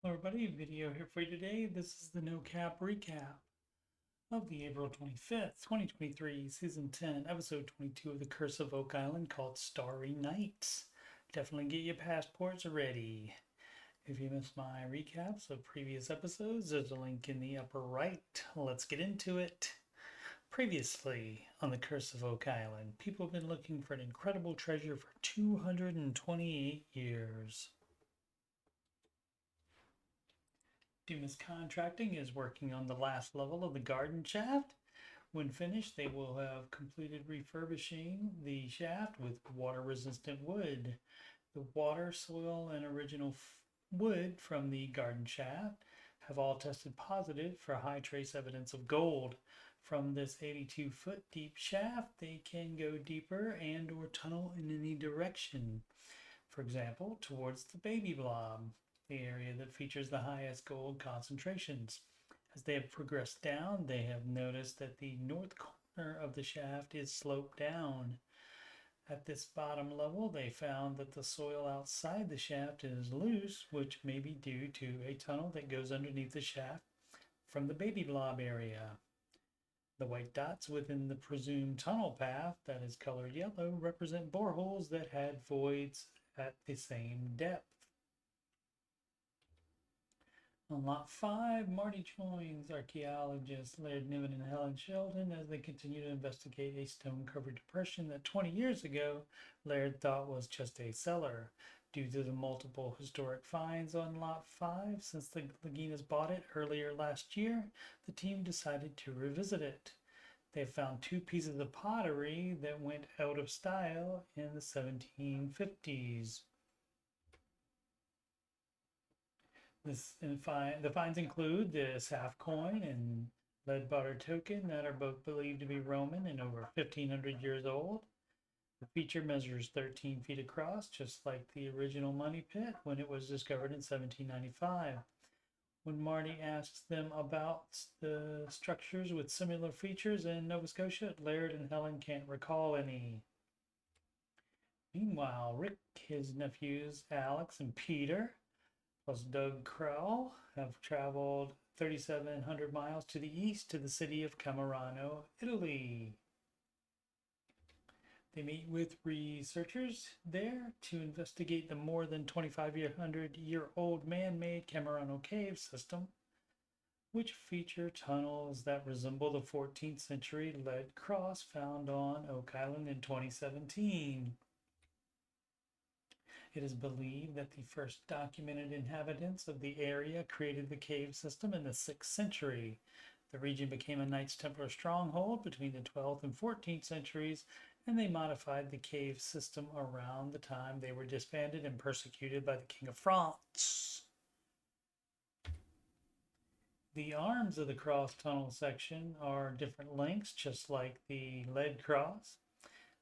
Hello everybody, video here for you today. This is the No Cap recap of the April 25th, 2023, Season 10, Episode 22 of The Curse of Oak Island called Starry Nights. Definitely get your passports ready. If you missed my recaps of previous episodes, there's a link in the upper right. Let's get into it. Previously on The Curse of Oak Island, people have been looking for an incredible treasure for 228 years. Dumas Contracting is working on the last level of the garden shaft. When finished, they will have completed refurbishing the shaft with water-resistant wood. The water, soil, and original wood from the garden shaft have all tested positive for high trace evidence of gold. From this 82-foot deep shaft, they can go deeper and or tunnel in any direction. For example, towards the baby blob, the area that features the highest gold concentrations. As they have progressed down, they have noticed that the north corner of the shaft is sloped down. At this bottom level, they found that the soil outside the shaft is loose, which may be due to a tunnel that goes underneath the shaft from the baby blob area. The white dots within the presumed tunnel path that is colored yellow represent boreholes that had voids at the same depth. On Lot 5, Marty joins archaeologists Laird Niven and Helen Sheldon as they continue to investigate a stone-covered depression that 20 years ago Laird thought was just a cellar. Due to the multiple historic finds on Lot 5 since the Laginas bought it earlier last year, the team decided to revisit it. They found two pieces of pottery that went out of style in the 1750s. The finds include this half coin and lead butter token that are both believed to be Roman and over 1,500 years old. The feature measures 13 feet across, just like the original money pit when it was discovered in 1795. When Marty asks them about the structures with similar features in Nova Scotia, Laird and Helen can't recall any. Meanwhile, Rick, his nephews Alex and Peter, plus Doug Crowell, have traveled 3,700 miles to the east to the city of Camerano, Italy. They meet with researchers there to investigate the more than 2,500-year-old man-made Camerano cave system, which feature tunnels that resemble the 14th century lead cross found on Oak Island in 2017. It is believed that the first documented inhabitants of the area created the cave system in the 6th century. The region became a Knights Templar stronghold between the 12th and 14th centuries, and they modified the cave system around the time they were disbanded and persecuted by the King of France. The arms of the cross tunnel section are different lengths, just like the lead cross.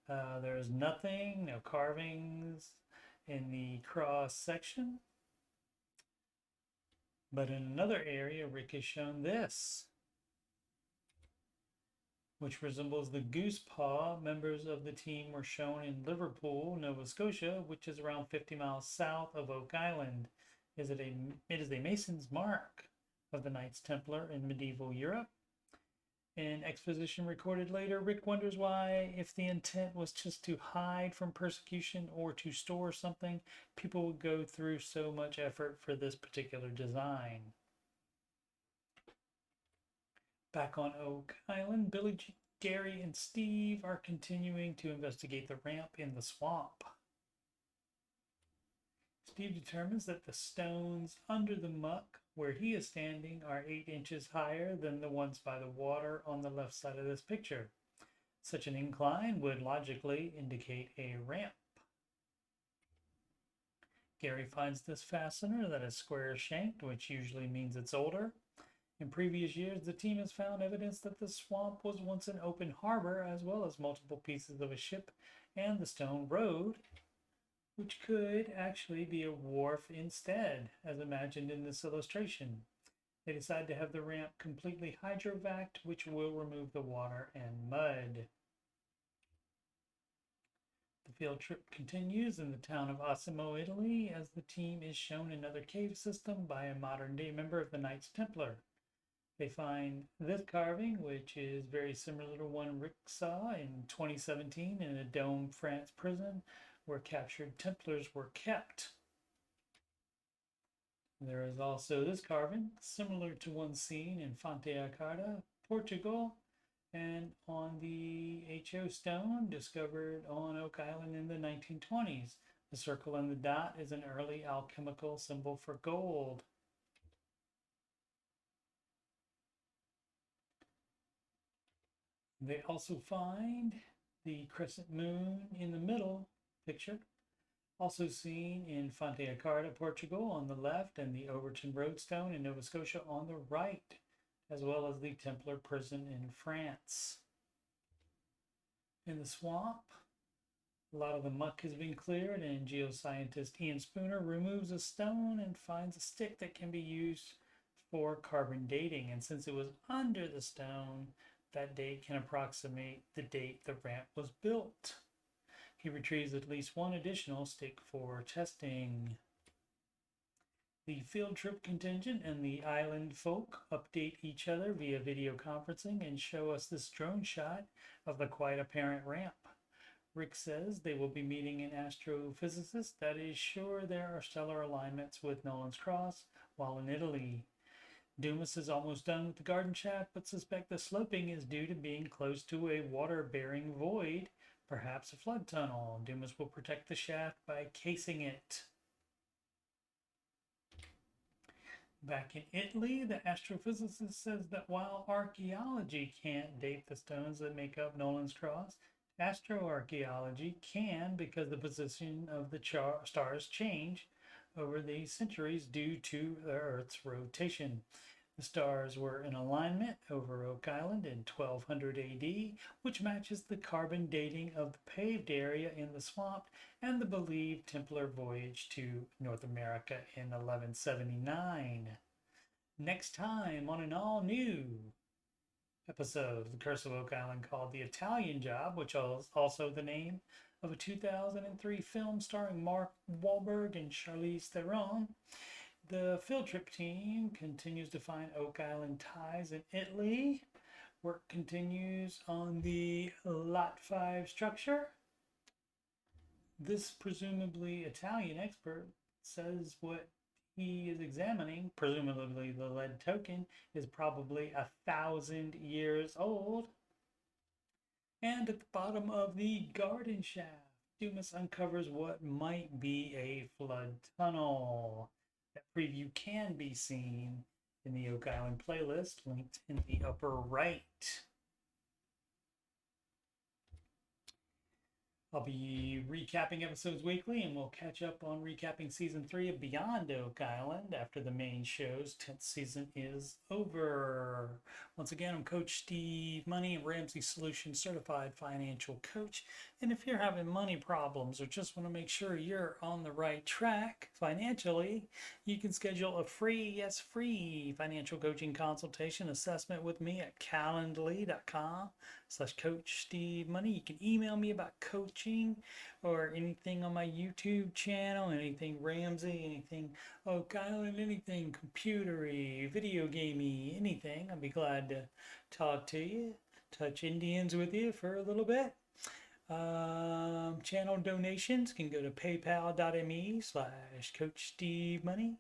There is nothing, no carvings in the cross section. But in another area, Rick has shown this, which resembles the goose paw. Members of the team were shown in Liverpool, Nova Scotia, which is around 50 miles south of Oak Island. It is a mason's mark of the Knights Templar in medieval Europe. In exposition recorded later, Rick wonders why, if the intent was just to hide from persecution or to store something, people would go through so much effort for this particular design. Back on Oak Island, Billy, Gary, and Steve are continuing to investigate the ramp in the swamp. Steve determines that the stones under the muck where he is standing are 8 inches higher than the ones by the water on the left side of this picture. Such an incline would logically indicate a ramp. Gary finds this fastener that is square shanked, which usually means it's older. In previous years, the team has found evidence that the swamp was once an open harbor, as well as multiple pieces of a ship and the stone road, which could actually be a wharf instead, as imagined in this illustration. They decide to have the ramp completely hydrovac'd, which will remove the water and mud. The field trip continues in the town of Osimo, Italy, as the team is shown another cave system by a modern-day member of the Knights Templar. They find this carving, which is very similar to one Rick saw in 2017 in a Dome, France prison where captured Templars were kept. There is also this carving, similar to one seen in Fonte-a-Carta, Portugal, and on the HO stone discovered on Oak Island in the 1920s. The circle and the dot is an early alchemical symbol for gold. They also find the crescent moon in the middle picture, also seen in Fonte-a-Carta, Portugal on the left, and the Overton Roadstone in Nova Scotia on the right, as well as the Templar prison in France. In the swamp, a lot of the muck has been cleared, and geoscientist Ian Spooner removes a stone and finds a stick that can be used for carbon dating. And since it was under the stone, that date can approximate the date the ramp was built. He retrieves at least one additional stick for testing. The field trip contingent and the island folk update each other via video conferencing and show us this drone shot of the quite apparent ramp. Rick says they will be meeting an astrophysicist that is sure there are stellar alignments with Nolan's Cross while in Italy. Dumas is almost done with the garden shaft, but suspect the sloping is due to being close to a water-bearing void, perhaps a flood tunnel. Dumas will protect the shaft by casing it. Back in Italy, the astrophysicist says that while archaeology can't date the stones that make up Nolan's Cross, astroarchaeology can, because the position of the stars change over the centuries due to the Earth's rotation. The stars were in alignment over Oak Island in 1200 AD, which matches the carbon dating of the paved area in the swamp and the believed Templar voyage to North America in 1179. Next time on an all-new episode of The Curse of Oak Island called The Italian Job, which is also the name of a 2003 film starring Mark Wahlberg and Charlize Theron. The field trip team continues to find Oak Island ties in Italy. Work continues on the Lot 5 structure. This presumably Italian expert says what he is examining, presumably the lead token, is probably 1,000 years old. And at the bottom of the garden shaft, Dumas uncovers what might be a flood tunnel. That preview can be seen in the Oak Island playlist, linked in the upper right. I'll be recapping episodes weekly, and we'll catch up on recapping season 3 of Beyond Oak Island after the main show's 10th season is over. Once again, I'm Coach Steve Money, Ramsey Solutions Certified Financial Coach. And if you're having money problems or just want to make sure you're on the right track financially, you can schedule a free financial coaching consultation assessment with me at calendly.com/Coach Steve Money. You can email me about coaching or anything on my YouTube channel, anything Ramsey, anything Oak Island, anything computery, video gamey, anything. I'd be glad to talk to you, touch Indians with you for a little bit. Channel donations can go to paypal.me/Coach Steve Money.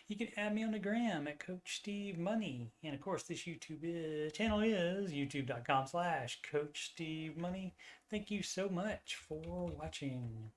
You can add me on the gram at Coach Steve Money. And of course, this YouTube channel is youtube.com/Coach Steve Money. Thank you so much for watching.